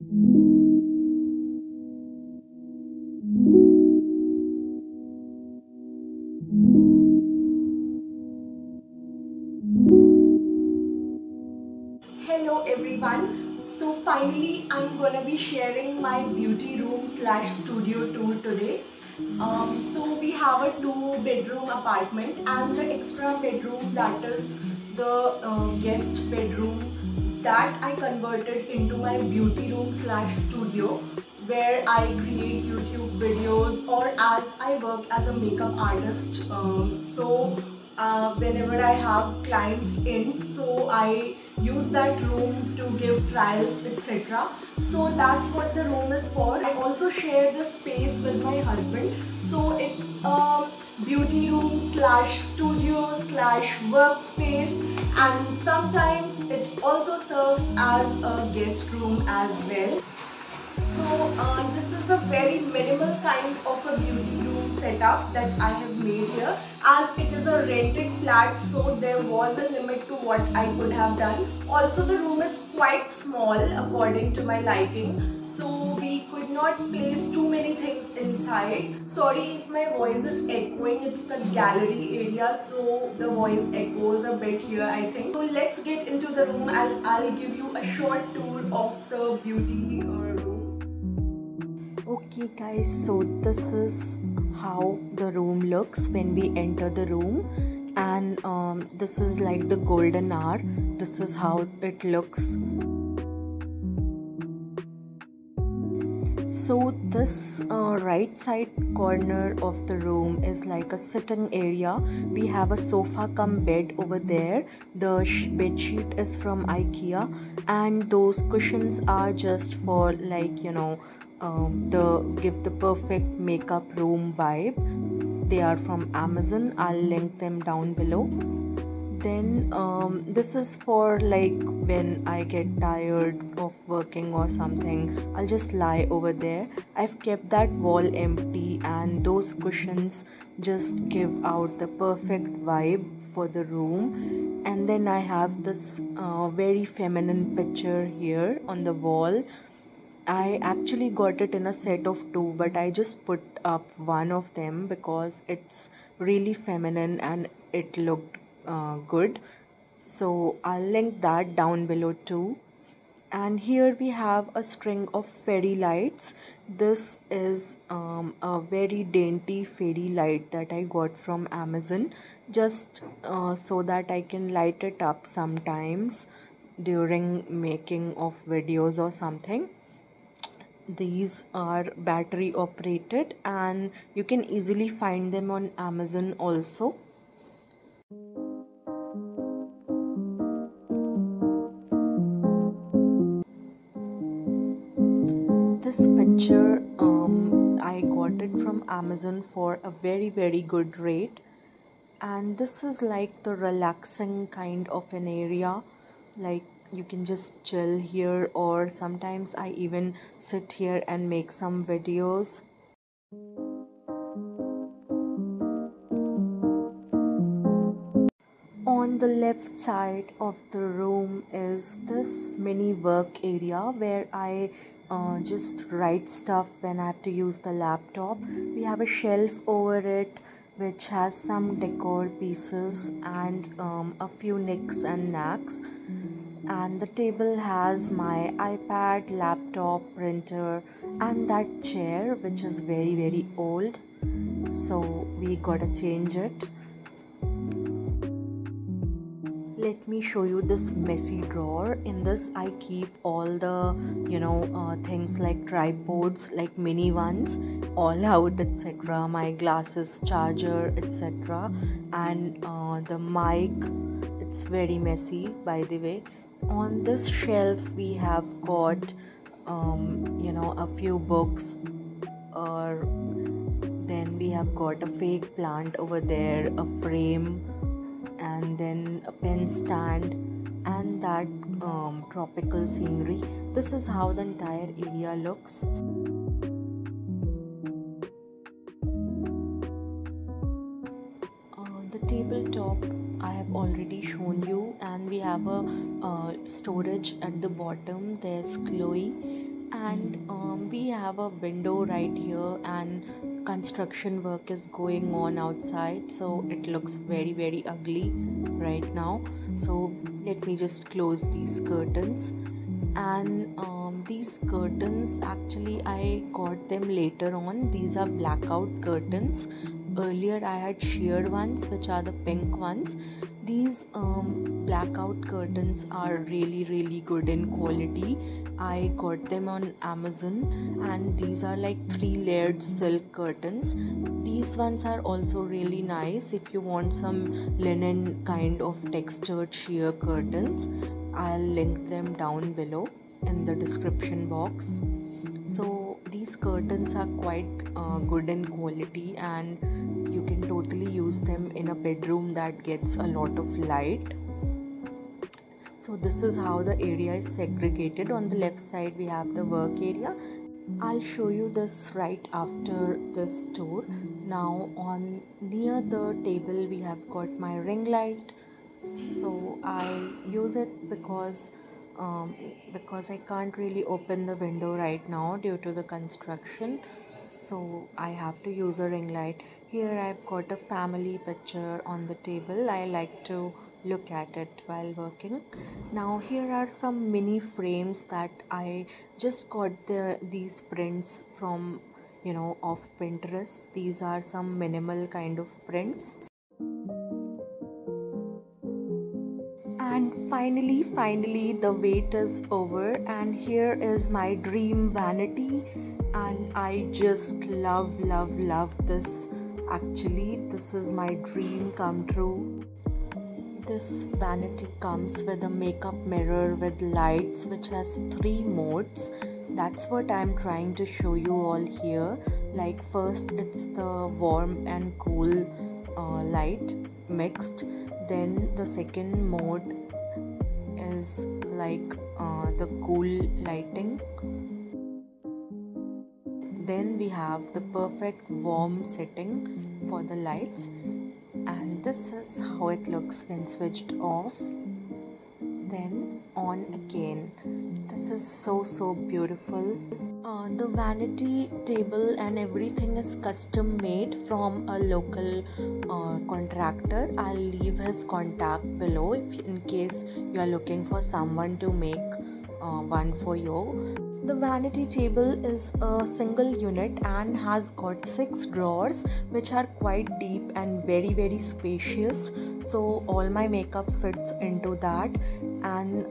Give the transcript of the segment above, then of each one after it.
Hello everyone. So finally I'm gonna be sharing my beauty room slash studio tour today. So we have a 2-bedroom apartment, and the extra bedroom, that is the guest bedroom, that I converted into my beauty room slash studio, where I create YouTube videos or as I work as a makeup artist. Whenever I have clients in, so I use that room to give trials, etc. So that's what the room is for. I also share the space with my husband, so it's a beauty room slash studio slash workspace, and sometimes it also serves as a guest room as well. So this is a very minimal kind of a beauty room setup that I have made here, as it is a rented flat, so there was a limit to what I could have done. Also the room is quite small according to my liking, so we could not place too many things inside. Sorry if my voice is echoing, it's the gallery area, so the voice echoes a bit here I think. So let's get into the room and I'll give you a short tour of the beauty room. Okay guys, so this is how the room looks when we enter the room, and this is like the golden hour. This is how it looks. So this right side corner of the room is like a sitting area. We have a sofa cum bed over there. The bed sheet is from IKEA, and those cushions are just for, like, you know, give the perfect makeup room vibe. They are from Amazon. I'll link them down below. Then this is for, like, when I get tired of working or something, I'll just lie over there. I've kept that wall empty, and those cushions just give out the perfect vibe for the room. And then I have this very feminine picture here on the wall. I actually got it in a set of 2, but I just put up one of them because it's really feminine and it looked good. So I'll link that down below too. And here we have a string of fairy lights. This is a very dainty fairy light that I got from Amazon, just so that I can light it up sometimes during making of videos or something. These are battery operated, and you can easily find them on Amazon also. This picture I got it from Amazon for a very good rate, and this is like the relaxing kind of an area. Like, you can just chill here, or sometimes I even sit here and make some videos. On the left side of the room is this mini work area where I just write stuff when I have to use the laptop. We have a shelf over it which has some decor pieces and a few nicks and knacks. And the table has my iPad, laptop, printer, and that chair which is very old, so we gotta change it. Let me show you this messy drawer. In this I keep all the things like tripods, like mini ones, all out, etc. My glasses, charger, etc. And the mic. It's very messy, by the way. On this shelf we have got a few books, or then we have got a fake plant over there, a frame, and then a pen stand, and that tropical scenery. This is how the entire area looks. The tabletop I have already shown you, and we have a storage at the bottom. There's Chloe, and we have a window right here, and construction work is going on outside, so it looks very ugly right now. So let me just close these curtains. And these curtains, actually I got them later on. These are blackout curtains. Earlier I had sheer ones, which are the pink ones. These blackout curtains are really good in quality. I got them on Amazon, and these are like 3-layered silk curtains. These ones are also really nice if you want some linen kind of textured sheer curtains. I'll link them down below in the description box. So these curtains are quite good in quality, and you can totally use them in a bedroom that gets a lot of light. So this is how the area is segregated. On the left side we have the work area. I'll show you this right after this tour. Now on near the table we have got my ring light. So I use it because I can't really open the window right now due to the construction, so I have to use a ring light. Here I've got a family picture on the table. I like to look at it while working. Now here are some mini frames that I just got these prints from off Pinterest. These are some minimal kind of prints. And finally the wait is over, and here is my dream vanity, and I just love this. Actually, this is my dream come true. This vanity comes with a makeup mirror with lights, which has 3 modes. That's what I'm trying to show you all here. Like, first it's the warm and cool light mixed. Then the second mode is like the cool lighting. Then we have the perfect warm setting for the lights, and this is how it looks when switched off, then on again. This is so beautiful. The vanity table and everything is custom made from a local contractor. I'll leave his contact below in case you are looking for someone to make one for you. The vanity table is a single unit and has got 6 drawers, which are quite deep and very spacious, so all my makeup fits into that, and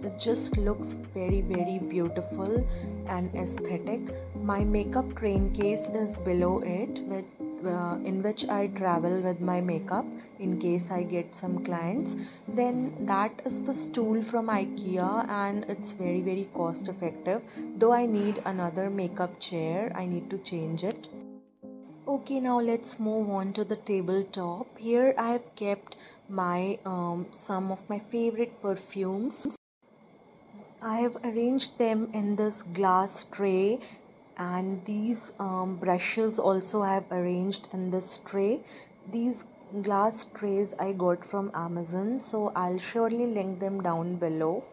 it just looks very beautiful and aesthetic. My makeup train case is below it, in which I travel with my makeup in case I get some clients. Then that is the stool from IKEA, and it's very cost effective. Though I need another makeup chair, I need to change it. Okay, now let's move on to the tabletop. Here I have kept my some of my favorite perfumes. I have arranged them in this glass tray, and these brushes also I have arranged in this tray. These glass trays I got from Amazon, so I'll surely link them down below.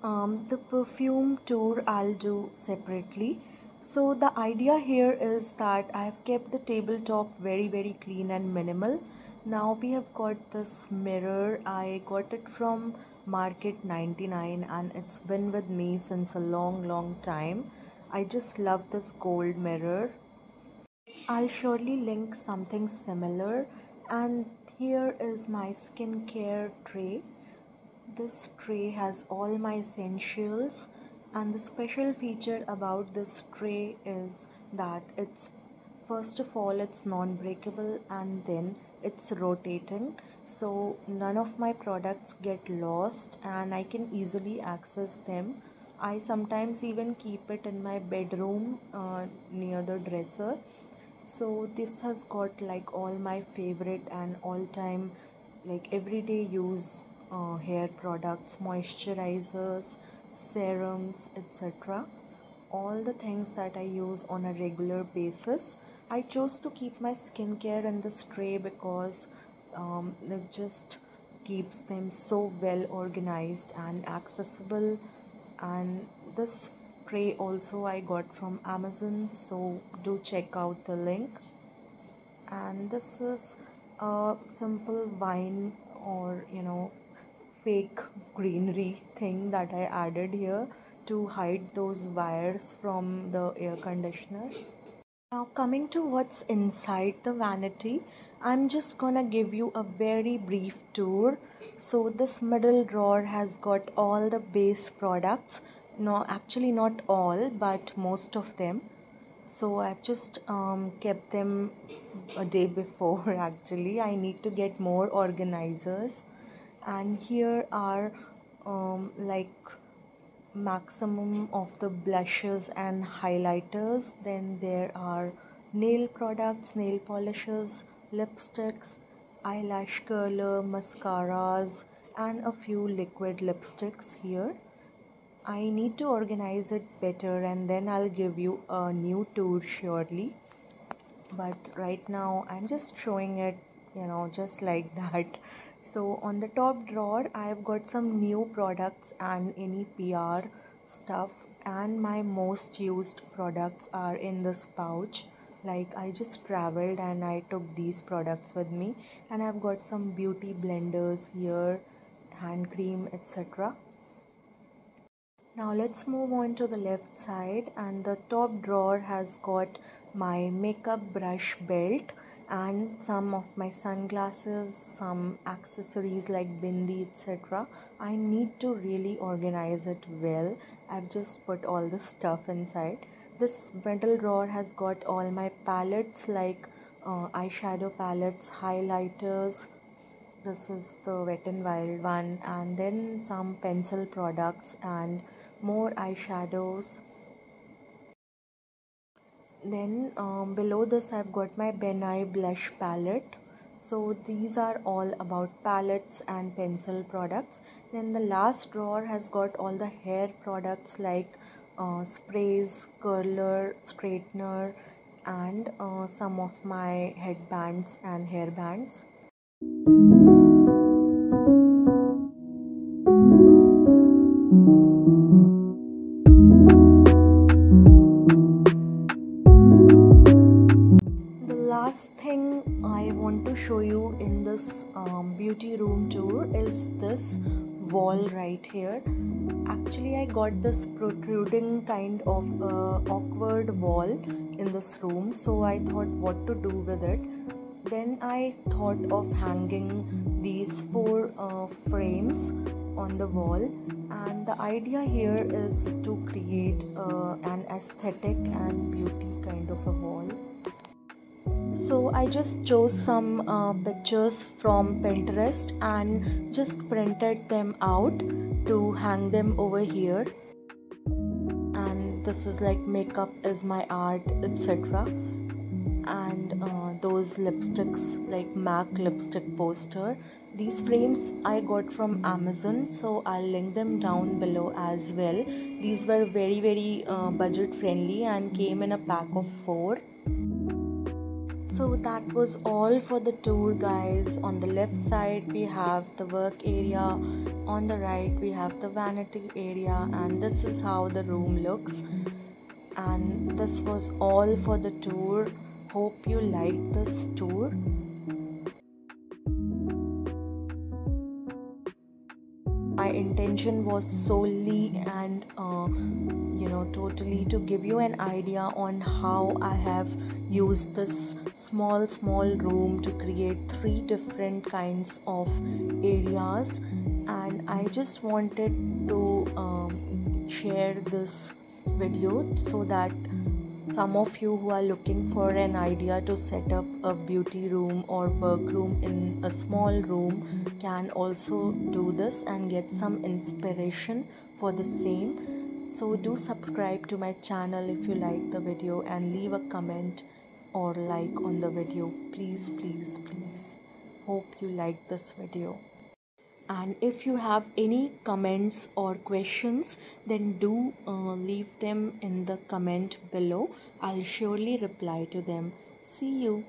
The perfume tour I'll do separately. So the idea here is that I've kept the tabletop very clean and minimal. Now we have got this mirror. I got it from Market 99, and it's been with me since a long time. I just love this gold mirror. I'll surely link something similar. And here is my skincare tray. This tray has all my essentials, and the special feature about this tray is that it's, first of all, it's non-breakable, and then it's rotating, so none of my products get lost and I can easily access them. I sometimes even keep it in my bedroom near the dresser. So this has got like all my favorite and all-time, like everyday use hair products, moisturizers, serums, etc. All the things that I use on a regular basis. I chose to keep my skincare in this tray because it just keeps them so well organized and accessible. And this tray also I got from Amazon, so do check out the link. And this is a simple vine or fake greenery thing that I added here to hide those wires from the air conditioner. Now coming to what's inside the vanity, I'm just gonna give you a very brief tour. So this middle drawer has got all the base products. No, actually not all, but most of them. So I've just kept them a day before. Actually, I need to get more organizers. And here are like maximum of the blushes and highlighters. Then there are nail products, nail polishes, lipsticks, eyelash curler, mascaras, and a few liquid lipsticks here. I need to organize it better and then I'll give you a new tour surely. But right now I'm just showing it, just like that. So on the top drawer I've got some new products and any PR stuff, and my most used products are in this pouch. Like I just traveled and I took these products with me, and I've got some beauty blenders here, hand cream, etc. Now let's move on to the left side, and the top drawer has got my makeup brush belt and some of my sunglasses, some accessories like bindi, etc. I need to really organize it well. I've just put all the stuff inside. This middle drawer has got all my palettes like eyeshadow palettes, highlighters. This is the Wet n Wild one, and then some pencil products and more eyeshadows. Then below this I've got my Benai blush palette. So these are all about palettes and pencil products. Then the last drawer has got all the hair products like sprays, curler, straightener, and some of my headbands and hairbands. Last thing I want to show you in this beauty room tour is this wall right here. Actually I got this protruding kind of awkward wall in this room, so I thought what to do with it. Then I thought of hanging these four frames on the wall, and the idea here is to create an aesthetic and beauty kind of a wall. So I just chose some pictures from Pinterest and just printed them out to hang them over here. And this is like makeup is my art, etc. And those lipsticks like MAC lipstick poster. These frames I got from Amazon, so I'll link them down below as well. These were very budget friendly and came in a pack of 4. So that was all for the tour, guys. On the left side we have the work area, on the right we have the vanity area, and this is how the room looks. And this was all for the tour. Hope you liked this tour. My intention was solely and totally to give you an idea on how I have used this small room to create 3 different kinds of areas, and I just wanted to share this video so that some of you who are looking for an idea to set up a beauty room or work room in a small room can also do this and get some inspiration for the same. So do subscribe to my channel if you like the video, and leave a comment or like on the video. Please. Hope you like this video. And if you have any comments or questions, then do leave them in the comment below. I'll surely reply to them. See you.